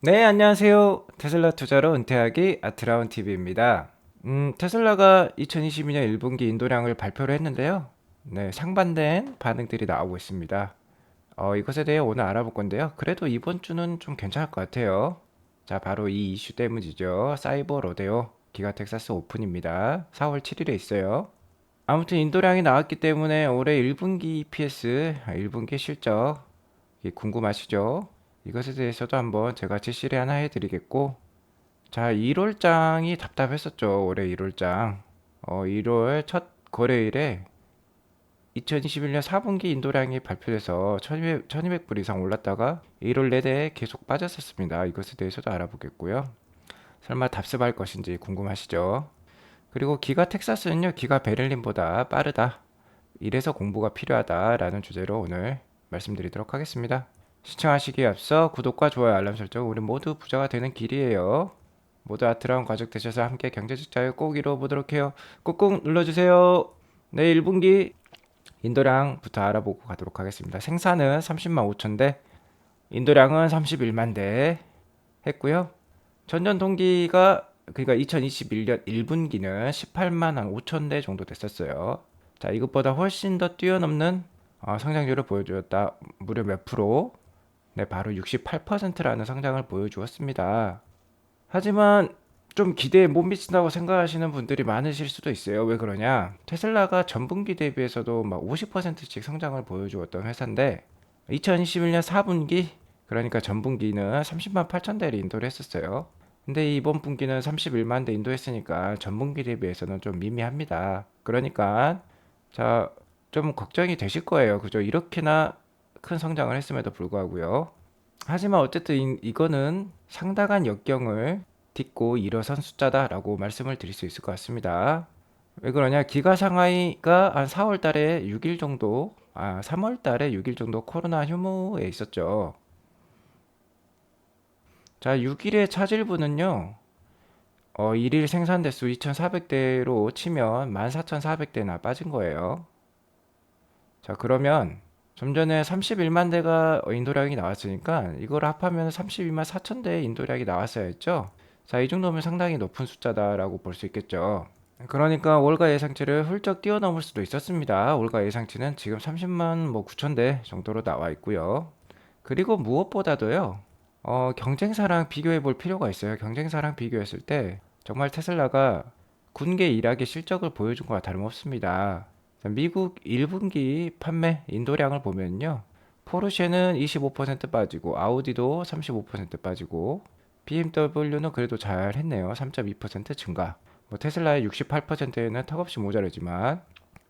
네, 안녕하세요. 테슬라 투자로 은퇴하기 아트라운 TV입니다. 테슬라가 2022년 1분기 인도량을 발표를 했는데요. 네, 상반된 반응들이 나오고 있습니다. 이것에 대해 오늘 알아볼 건데요. 그래도 이번 주는 좀 괜찮을 것 같아요. 자, 바로 이 이슈 때문이죠. 사이버 로데오 기가 텍사스 오픈입니다. 4월 7일에 있어요. 아무튼 인도량이 나왔기 때문에 올해 1분기 EPS, 1분기 실적 이게 궁금하시죠? 이것에 대해서도 한번 제가 제시를 하나 해드리겠고, 자, 1월장이 답답했었죠. 올해 1월장. 1월 첫 거래일에 2021년 4분기 인도량이 발표돼서 1200불 이상 올랐다가 1월 내내 계속 빠졌었습니다. 이것에 대해서도 알아보겠고요. 설마 답습할 것인지 궁금하시죠? 그리고 기가 텍사스는요, 기가 베를린보다 빠르다. 이래서 공부가 필요하다라는 주제로 오늘 말씀드리도록 하겠습니다. 시청하시기에 앞서 구독과 좋아요, 알람 설정 우리 모두 부자가 되는 길이에요. 모두 아트라운 가족 되셔서 함께 경제적 자유 꼭 이루어보도록 해요. 꾹꾹 눌러주세요. 네, 1분기 인도량부터 알아보고 가도록 하겠습니다. 생산은 30만 5천 대, 인도량은 31만 대 했고요. 전년 동기가 그러니까 2021년 1분기는 18만 한 5천 대 정도 됐었어요. 자, 이것보다 훨씬 더 뛰어넘는 성장률을 보여주었다. 무려 몇 프로? 네, 바로 68%라는 성장을 보여주었습니다. 하지만 좀 기대에 못 미친다고 생각하시는 분들이 많으실 수도 있어요. 왜 그러냐? 테슬라가 전분기 대비해서도 막 50%씩 성장을 보여주었던 회사인데 2021년 4분기 그러니까 전분기는 30만 8천 대를 인도를 했었어요. 근데 이번 분기는 31만 대 인도했으니까 전분기 대비해서는 좀 미미합니다. 그러니까 자, 좀 걱정이 되실 거예요. 그죠? 이렇게나 큰 성장을 했음에도 불구하고요. 하지만 어쨌든 이거는 상당한 역경을 딛고 일어선 숫자다라고 말씀을 드릴 수 있을 것 같습니다. 왜 그러냐? 기가 상하이가 한 4월 달에 6일 정도, 3월 달에 6일 정도 코로나 휴무에 있었죠. 자, 6일의 차질부는요, 일일 생산 대수 2,400대로 치면 14,400대나 빠진 거예요. 자, 그러면 좀 전에 31만 대가 인도량이 나왔으니까 이걸 합하면 32만 4천 대의 인도량이 나왔어야 했죠. 자, 이 정도면 상당히 높은 숫자다라고 볼 수 있겠죠. 그러니까 월가 예상치를 훌쩍 뛰어넘을 수도 있었습니다. 월가 예상치는 지금 30만 뭐 9천 대 정도로 나와 있고요. 그리고 무엇보다도요, 경쟁사랑 비교해 볼 필요가 있어요. 경쟁사랑 비교했을 때 정말 테슬라가 군계 일학의 실적을 보여준 거와 다름없습니다. 미국 1분기 판매 인도량을 보면요. 포르쉐는 25% 빠지고 아우디도 35% 빠지고 BMW는 그래도 잘 했네요. 3.2% 증가. 뭐 테슬라의 68%는 턱없이 모자르지만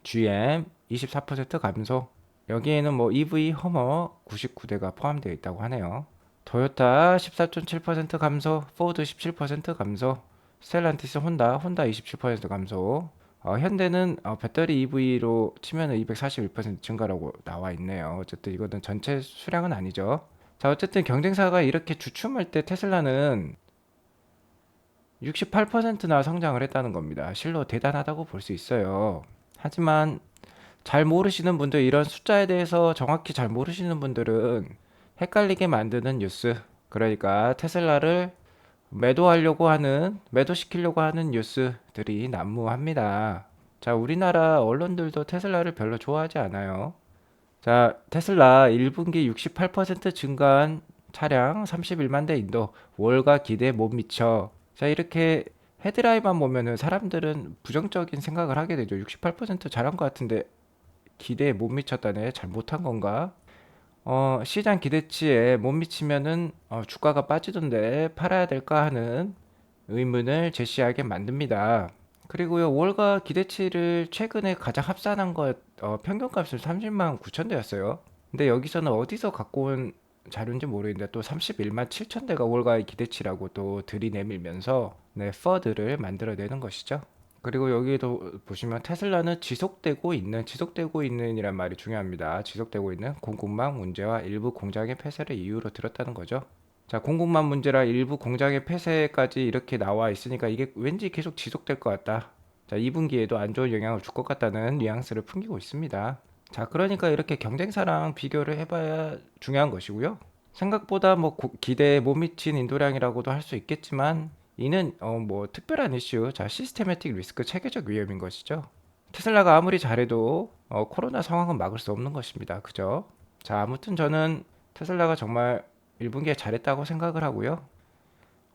GM 24% 감소. 여기에는 뭐 EV 허머 99대가 포함되어 있다고 하네요. 토요타 14.7% 감소, 포드 17% 감소, 스텔란티스 혼다 27% 감소. 현대는 배터리 EV로 치면은 241% 증가라고 나와 있네요. 어쨌든 이거는 전체 수량은 아니죠. 자, 어쨌든 경쟁사가 이렇게 주춤할 때 테슬라는 68%나 성장을 했다는 겁니다. 실로 대단하다고 볼 수 있어요. 하지만 잘 모르시는 분들, 이런 숫자에 대해서 정확히 잘 모르시는 분들은 헷갈리게 만드는 뉴스. 그러니까 테슬라를 매도시키려고 하는 뉴스들이 난무합니다. 자, 우리나라 언론들도 테슬라를 별로 좋아하지 않아요. 자, 테슬라 1분기 68% 증가한 차량 31만 대 인도, 월가 기대 못 미쳐. 자, 이렇게 헤드라인만 보면은 사람들은 부정적인 생각을 하게 되죠. 68% 잘한 것 같은데 기대에 못 미쳤다네. 잘못한 건가? 시장 기대치에 못 미치면은 주가가 빠지던데 팔아야 될까 하는 의문을 제시하게 만듭니다. 그리고요, 월가 기대치를 최근에 가장 합산한 것, 평균값을 30만 9천 대였어요. 근데 여기서는 어디서 갖고 온 자료인지 모르겠는데 또 31만 7천 대가 월가의 기대치라고 또 들이내밀면서 네, 퍼드를 만들어내는 것이죠. 그리고 여기도 보시면 테슬라는 지속되고 있는 이란 말이 중요합니다. 지속되고 있는 공급망 문제와 일부 공장의 폐쇄를 이유로 들었다는 거죠. 자, 공급망 문제라 일부 공장의 폐쇄까지 이렇게 나와 있으니까 이게 왠지 계속 지속될 것 같다. 자, 2분기에도 안 좋은 영향을 줄 것 같다는 뉘앙스를 풍기고 있습니다. 자, 그러니까 이렇게 경쟁사랑 비교를 해봐야 중요한 것이고요. 생각보다 뭐 기대에 못 미친 인도량이라고도 할 수 있겠지만 이는 뭐 특별한 이슈, 자 시스테매틱 리스크 체계적 위험인 것이죠. 테슬라가 아무리 잘해도 코로나 상황은 막을 수 없는 것입니다. 그죠? 자 아무튼 저는 테슬라가 정말 1분기에 잘했다고 생각을 하고요.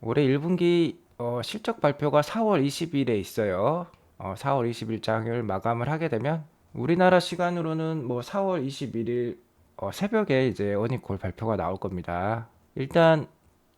올해 1분기 실적 발표가 4월 20일에 있어요. 4월 20일 장을 마감을 하게 되면 우리나라 시간으로는 뭐 4월 21일 새벽에 이제 어닝콜 발표가 나올 겁니다. 일단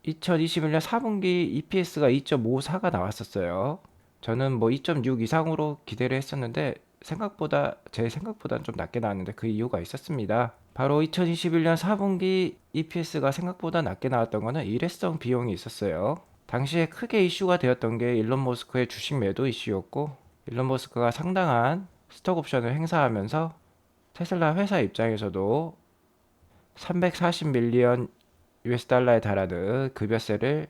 2021년 4분기 EPS가 2.54가 나왔었어요. 저는 뭐 2.6 이상으로 기대를 했었는데 제 생각보다는 좀 낮게 나왔는데 그 이유가 있었습니다. 바로 2021년 4분기 EPS가 생각보다 낮게 나왔던 거는 일회성 비용이 있었어요. 당시에 크게 이슈가 되었던 게 일론 머스크의 주식 매도 이슈였고, 일론 머스크가 상당한 스톡 옵션을 행사하면서 테슬라 회사 입장에서도 340 밀리언 US 달러에 달하는 급여세를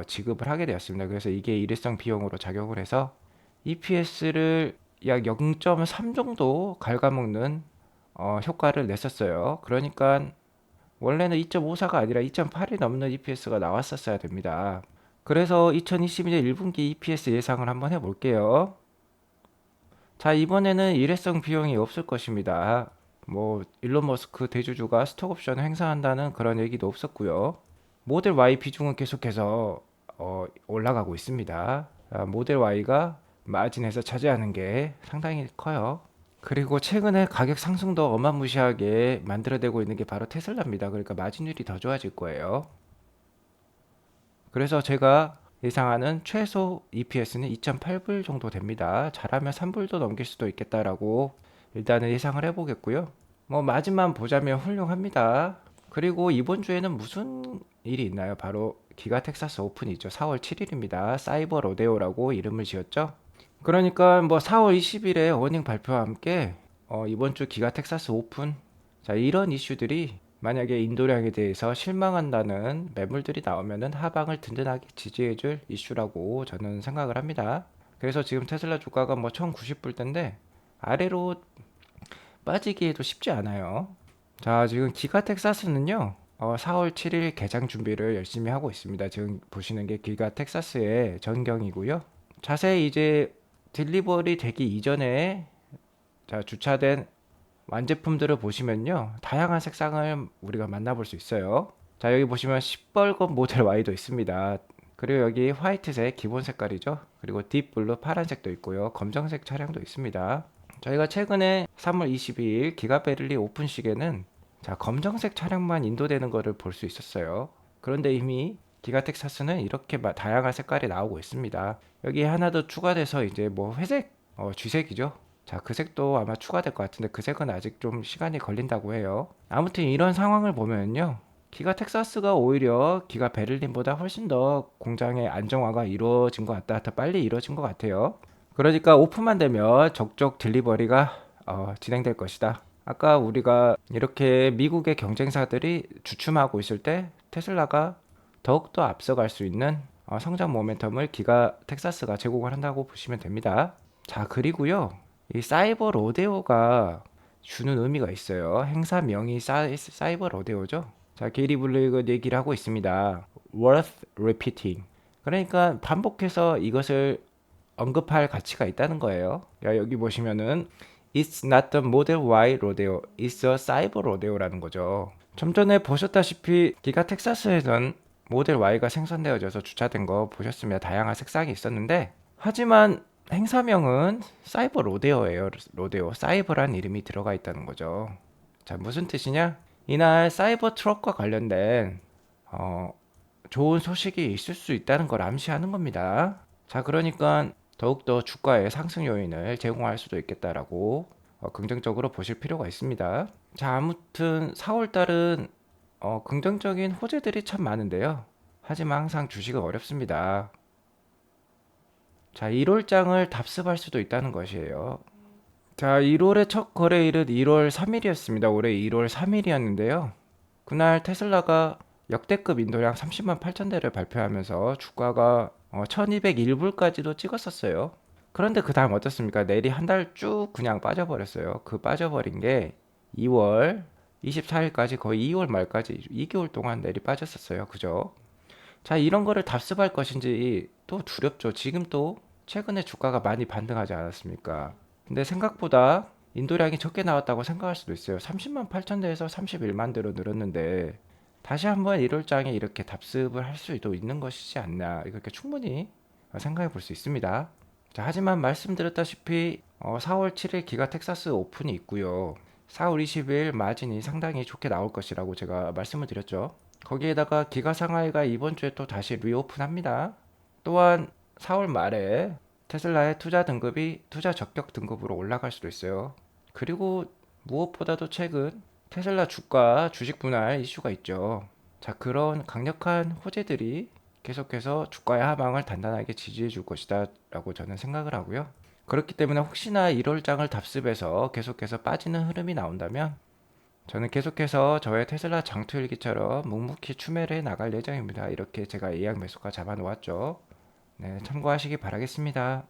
지급을 하게 되었습니다. 그래서 이게 일회성 비용으로 작용을 해서 EPS를 약 0.3 정도 갉아먹는 효과를 냈었어요. 그러니까 원래는 2.54가 아니라 2.8이 넘는 EPS가 나왔었어야 됩니다. 그래서 2022년 1분기 EPS 예상을 한번 해볼게요. 자, 이번에는 일회성 비용이 없을 것입니다. 뭐 일론 머스크 대주주가 스톡 옵션을 행사한다는 그런 얘기도 없었고요. 모델 Y 비중은 계속해서 올라가고 있습니다. 모델 Y가 마진에서 차지하는 게 상당히 커요. 그리고 최근에 가격 상승도 어마무시하게 만들어내고 있는 게 바로 테슬라입니다. 그러니까 마진율이 더 좋아질 거예요. 그래서 제가 예상하는 최소 EPS는 2.8불 정도 됩니다. 잘하면 3불도 넘길 수도 있겠다라고 일단은 예상을 해보겠고요. 뭐 마진만 보자면 훌륭합니다. 그리고 이번 주에는 무슨 일이 있나요? 바로 기가 텍사스 오픈이죠. 4월 7일입니다. 사이버 로데오라고 이름을 지었죠. 그러니까 뭐 4월 20일에 어닝 발표와 함께 이번 주 기가 텍사스 오픈, 자 이런 이슈들이 만약에 인도량에 대해서 실망한다는 매물들이 나오면은 하방을 든든하게 지지해줄 이슈라고 저는 생각을 합니다. 그래서 지금 테슬라 주가가 뭐 1090불대인데 아래로 빠지기에도 쉽지 않아요. 자 지금 기가 텍사스는요 4월 7일 개장 준비를 열심히 하고 있습니다. 지금 보시는 게 기가 텍사스의 전경이고요. 자세히 이제 딜리버리 되기 이전에 자 주차된 완제품들을 보시면요 다양한 색상을 우리가 만나볼 수 있어요. 자 여기 보시면 시뻘건 모델 Y도 있습니다. 그리고 여기 화이트색 기본 색깔이죠. 그리고 딥블루 파란색도 있고요. 검정색 차량도 있습니다. 저희가 최근에 3월 22일 기가베를리 오픈식에는 자 검정색 차량만 인도되는 것을 볼 수 있었어요. 그런데 이미 기가 텍사스는 이렇게 다양한 색깔이 나오고 있습니다. 여기 하나 더 추가돼서 이제 뭐 회색, 쥐색이죠. 자, 그 색도 아마 추가될 것 같은데 그 색은 아직 좀 시간이 걸린다고 해요. 아무튼 이런 상황을 보면요. 기가 텍사스가 오히려 기가 베를린보다 훨씬 더 공장의 안정화가 이루어진 것 같다. 더 빨리 이루어진 것 같아요. 그러니까 오픈만 되면 적적 딜리버리가 진행될 것이다. 아까 우리가 이렇게 미국의 경쟁사들이 주춤하고 있을 때 테슬라가 더욱더 앞서갈 수 있는 성장 모멘텀을 기가 텍사스가 제공을 한다고 보시면 됩니다. 자, 그리고요. 이 사이버 로데오가 주는 의미가 있어요. 행사명이 사이버 로데오죠. 자, 게리 블레이그 얘기를 하고 있습니다. worth repeating. 그러니까 반복해서 이것을 언급할 가치가 있다는 거예요. 여기 보시면은 It's not the Model Y rodeo, it's a cyber rodeo라는 거죠. 좀 전에 보셨다시피 기가 텍사스에선 모델 Y가 생산되어져서 주차된 거 보셨으면 다양한 색상이 있었는데 하지만 행사명은 사이버 로데오예요. 로데오. 사이버란 이름이 들어가 있다는 거죠. 자, 무슨 뜻이냐? 이날 사이버 트럭과 관련된 좋은 소식이 있을 수 있다는 걸 암시하는 겁니다. 자, 그러니까 더욱더 주가의 상승 요인을 제공할 수도 있겠다라고 긍정적으로 보실 필요가 있습니다. 자, 아무튼 4월 달은 긍정적인 호재들이 참 많은데요. 하지만 항상 주식은 어렵습니다. 자, 1월장을 답습할 수도 있다는 것이에요. 자, 1월의 첫 거래일은 1월 3일이었습니다. 올해 1월 3일이었는데요. 그날 테슬라가 역대급 인도량 30만 8천 대를 발표하면서 주가가 1201불까지도 찍었었어요. 그런데 그 다음 어떻습니까? 내리 한 달 쭉 그냥 빠져버렸어요. 그 빠져버린 게 2월 24일까지 거의 2월 말까지 2개월 동안 내리 빠졌었어요. 그죠? 자, 이런 거를 답습할 것인지 또 두렵죠. 지금 또 최근에 주가가 많이 반등하지 않았습니까? 근데 생각보다 인도량이 적게 나왔다고 생각할 수도 있어요. 30만 8천 대에서 31만 대로 늘었는데 다시 한번 1월장에 이렇게 답습을 할 수도 있는 것이지 않나 이렇게 충분히 생각해 볼 수 있습니다. 자, 하지만 말씀드렸다시피 4월 7일 기가 텍사스 오픈이 있고요. 4월 20일 마진이 상당히 좋게 나올 것이라고 제가 말씀을 드렸죠. 거기에다가 기가 상하이가 이번 주에 또 다시 리오픈합니다. 또한 4월 말에 테슬라의 투자 등급이 투자 적격 등급으로 올라갈 수도 있어요. 그리고 무엇보다도 최근 테슬라 주가 주식 분할 이슈가 있죠. 자, 그런 강력한 호재들이 계속해서 주가의 하방을 단단하게 지지해 줄 것이다 라고 저는 생각을 하고요. 그렇기 때문에 혹시나 1월장을 답습해서 계속해서 빠지는 흐름이 나온다면 저는 계속해서 저의 테슬라 장투일기처럼 묵묵히 추매를 해 나갈 예정입니다. 이렇게 제가 예약 매수가 잡아 놓았죠. 네, 참고하시기 바라겠습니다.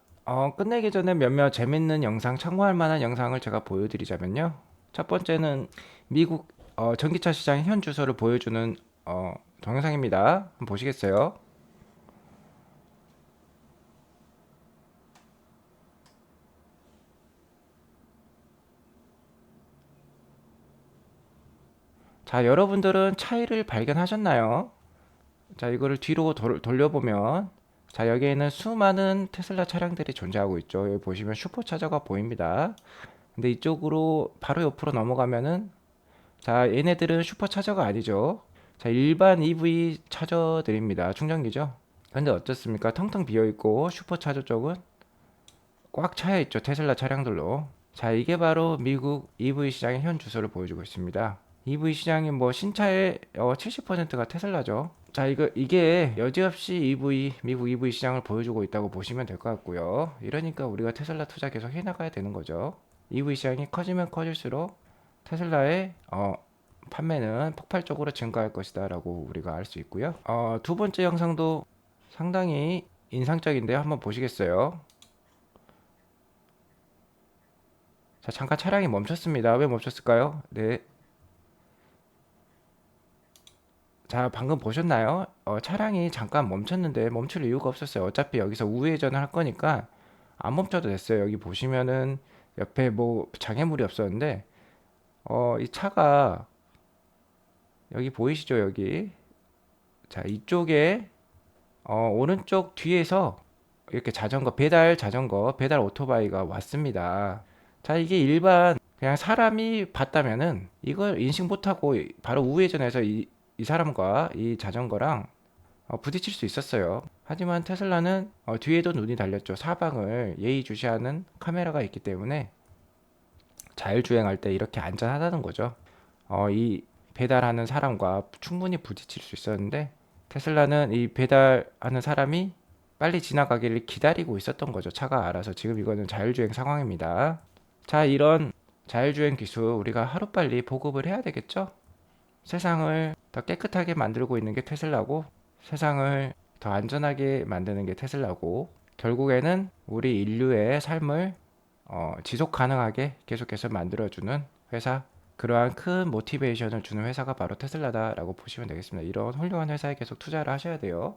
끝내기 전에 몇몇 재밌는 영상, 참고할 만한 영상을 제가 보여드리자면요. 첫 번째는 미국 전기차 시장의 현 주소를 보여주는 동영상입니다. 한번 보시겠어요? 자, 여러분들은 차이를 발견하셨나요? 자, 이거를 뒤로 돌려보면 자, 여기에는 수많은 테슬라 차량들이 존재하고 있죠. 여기 보시면 슈퍼차저가 보입니다. 근데 이쪽으로 바로 옆으로 넘어가면은 자, 얘네들은 슈퍼차저가 아니죠. 자, 일반 EV 차저들입니다. 충전기죠. 근데 어떻습니까? 텅텅 비어 있고 슈퍼차저 쪽은 꽉 차여 있죠. 테슬라 차량들로. 자, 이게 바로 미국 EV 시장의 현 주소를 보여주고 있습니다. EV 시장이 뭐 신차의 70%가 테슬라죠. 자, 이게 여지없이 미국 EV 시장을 보여주고 있다고 보시면 될 것 같고요. 이러니까 우리가 테슬라 투자 계속 해나가야 되는 거죠. EV 시장이 커지면 커질수록 테슬라의 판매는 폭발적으로 증가할 것이다라고 우리가 알 수 있고요. 두 번째 영상도 상당히 인상적인데요. 한번 보시겠어요? 자, 잠깐 차량이 멈췄습니다. 왜 멈췄을까요? 네. 자, 방금 보셨나요? 차량이 잠깐 멈췄는데 멈출 이유가 없었어요. 어차피 여기서 우회전을 할 거니까 안 멈춰도 됐어요. 여기 보시면은 옆에 뭐 장애물이 없었는데 이 차가 여기 보이시죠? 여기. 자, 이쪽에 오른쪽 뒤에서 이렇게 배달 오토바이가 왔습니다. 자, 이게 일반 그냥 사람이 봤다면은 이걸 인식 못하고 바로 우회전해서 이 사람과 이 자전거랑 부딪힐 수 있었어요. 하지만 테슬라는 뒤에도 눈이 달렸죠. 사방을 예의주시하는 카메라가 있기 때문에 자율주행할 때 이렇게 안전하다는 거죠. 이 배달하는 사람과 충분히 부딪힐 수 있었는데 테슬라는 이 배달하는 사람이 빨리 지나가기를 기다리고 있었던 거죠. 차가 알아서. 지금 이거는 자율주행 상황입니다. 자, 이런 자율주행 기술 우리가 하루빨리 보급을 해야 되겠죠? 세상을 더 깨끗하게 만들고 있는 게 테슬라고 세상을 더 안전하게 만드는 게 테슬라고 결국에는 우리 인류의 삶을 지속 가능하게 계속해서 만들어주는 회사 그러한 큰 모티베이션을 주는 회사가 바로 테슬라다라고 보시면 되겠습니다. 이런 훌륭한 회사에 계속 투자를 하셔야 돼요.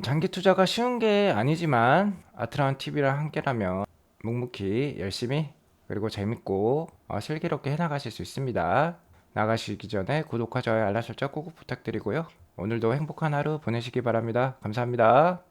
장기 투자가 쉬운 게 아니지만 아트라운 TV랑 함께라면 묵묵히 열심히 그리고 재밌고 슬기롭게 해나가실 수 있습니다. 나가시기 전에 구독과 좋아요 알람 설정 꼭 부탁드리고요. 오늘도 행복한 하루 보내시기 바랍니다. 감사합니다.